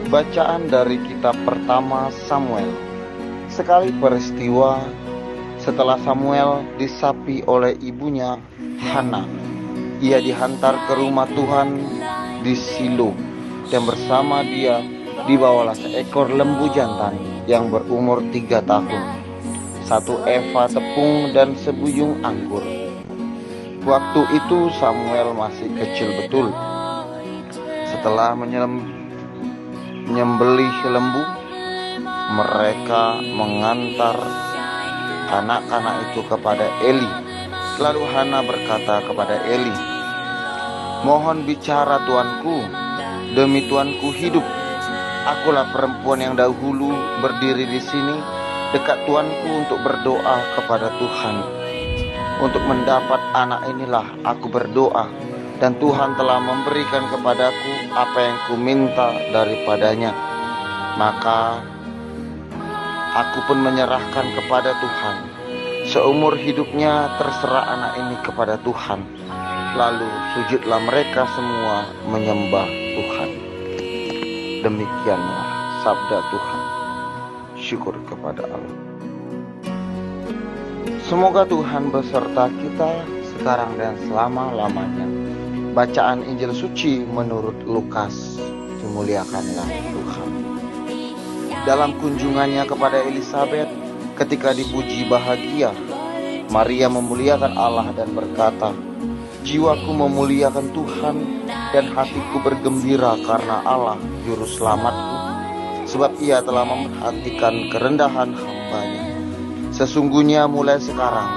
Bacaan dari kitab pertama Samuel. Sekali peristiwa setelah Samuel disapi oleh ibunya Hana, ia dihantar ke rumah Tuhan di Silo, dan bersama dia dibawalah seekor lembu jantan yang berumur 3 tahun, 1 eva tepung dan sebuyung anggur. Waktu itu Samuel masih kecil betul. Setelah menyembelih lembu, mereka mengantar anak-anak itu kepada Eli. Lalu Hana berkata kepada Eli, "Mohon bicara tuanku, demi tuanku hidup. Akulah perempuan yang dahulu berdiri di sini dekat tuanku untuk berdoa kepada Tuhan. Untuk mendapat anak inilah aku berdoa, dan Tuhan telah memberikan kepadaku apa yang ku minta daripadanya. Maka aku pun menyerahkan kepada Tuhan. Seumur hidupnya terserah anak ini kepada Tuhan." Lalu sujudlah mereka semua menyembah Tuhan. Demikianlah sabda Tuhan. Syukur kepada Allah. Semoga Tuhan beserta kita sekarang dan selama-lamanya. Bacaan Injil Suci menurut Lukas. Dimuliakanlah Tuhan. Dalam kunjungannya kepada Elisabet, ketika dipuji bahagia, Maria memuliakan Allah dan berkata, "Jiwaku memuliakan Tuhan, dan hatiku bergembira karena Allah Juru Selamatku, sebab Ia telah memperhatikan kerendahan hamba-Nya. Sesungguhnya mulai sekarang,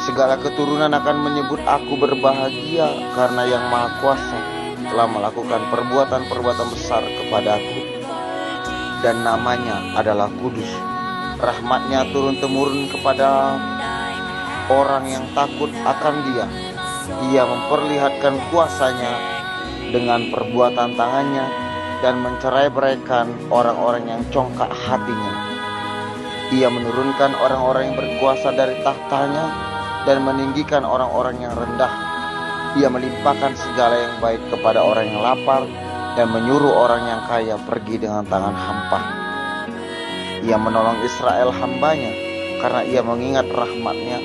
segala keturunan akan menyebut aku berbahagia, karena Yang Maha Kuasa telah melakukan perbuatan-perbuatan besar kepadaku, dan namanya adalah kudus. Rahmat-Nya turun-temurun kepada orang yang takut akan Dia. Ia memperlihatkan kuasa-Nya dengan perbuatan tangannya, dan mencerai-beraikan orang-orang yang congkak hatinya. Ia menurunkan orang-orang yang berkuasa dari tahtanya, dan meninggikan orang-orang yang rendah. Ia melimpahkan segala yang baik kepada orang yang lapar, dan menyuruh orang yang kaya pergi dengan tangan hampa. Ia menolong Israel hamba-Nya, karena Ia mengingat rahmat-Nya,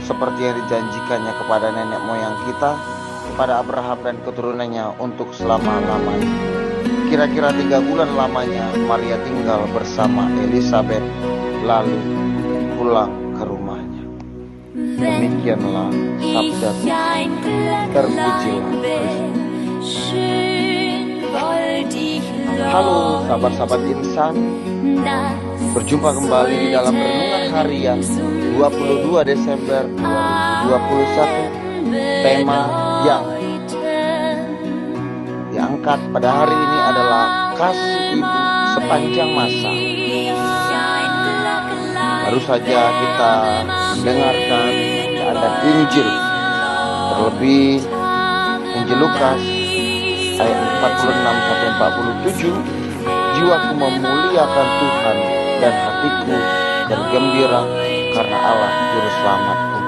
seperti yang dijanjikannya kepada nenek moyang kita, kepada Abraham dan keturunannya untuk selama-lamanya." Kira-kira 3 bulan lamanya Maria tinggal bersama Elisabet, lalu pulang ke rumahnya. Demikianlah sabda Tuhan. Terpujilah Kristus. Halo sahabat-sahabat insan, berjumpa kembali di dalam renungan harian 22 Desember 2021. Tema yang diangkat pada hari ini adalah kasih ibu sepanjang masa. Baru saja kita mendengarkan keadaan Injil, terlebih Injil Lukas ayat 46-47. Jiwaku memuliakan Tuhan, dan hatiku bergembira karena Allah Juru Selamatku.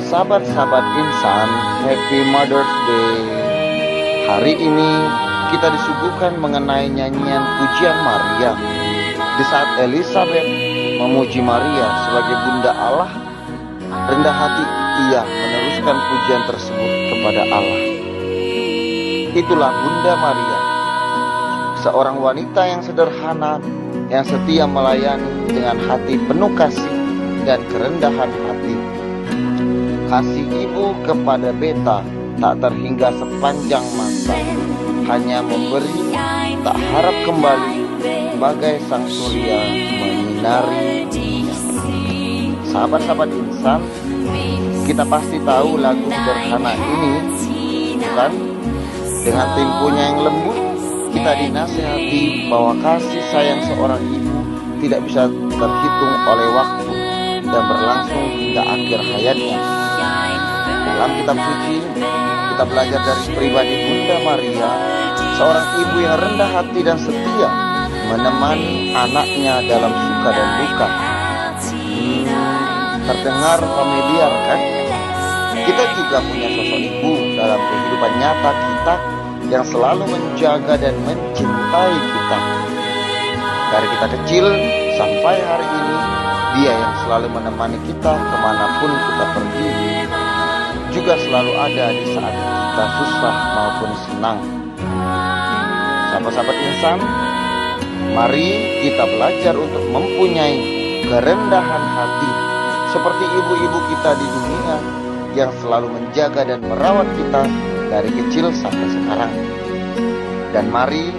Sahabat-sahabat insan, Happy Mother's Day. Hari ini kita disuguhkan mengenai nyanyian pujian Maria. Di saat Elisabet memuji Maria sebagai Bunda Allah, rendah hati ia meneruskan pujian tersebut kepada Allah. Itulah Bunda Maria, seorang wanita yang sederhana, yang setia melayani dengan hati penuh kasih dan kerendahan hati. Kasih ibu kepada beta tak terhingga sepanjang masa, hanya memberi, tak harap kembali, bagai sang surya menyinari dunia. Sahabat-sahabat insan, kita pasti tahu lagu sederhana ini, bukan? Dengan temponya yang lembut, kita dinasihati bahwa kasih sayang seorang ibu tidak bisa terhitung oleh waktu dan berlangsung hingga akhir hayatnya. Dalam kitab suci, kita belajar dari pribadi Bunda Maria, seorang ibu yang rendah hati dan setia menemani anaknya dalam suka dan duka. Terdengar familiar kan? Kita juga punya sosok ibu dalam kehidupan nyata kita, yang selalu menjaga dan mencintai kita. Dari kita kecil sampai hari ini, Dia yang selalu menemani kita kemanapun kita pergi, juga selalu ada di saat kita susah maupun senang. Sahabat-sahabat insan, mari kita belajar untuk mempunyai kerendahan hati seperti ibu-ibu kita di dunia yang selalu menjaga dan merawat kita dari kecil sampai sekarang. Dan mari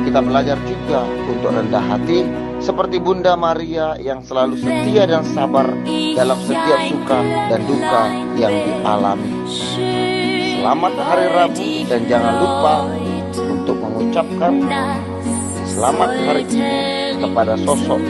kita belajar juga untuk rendah hati seperti Bunda Maria yang selalu setia dan sabar dalam setiap suka dan duka yang dialami. Selamat Hari Rabu, dan jangan lupa untuk mengucapkan selamat hari ini kepada sosok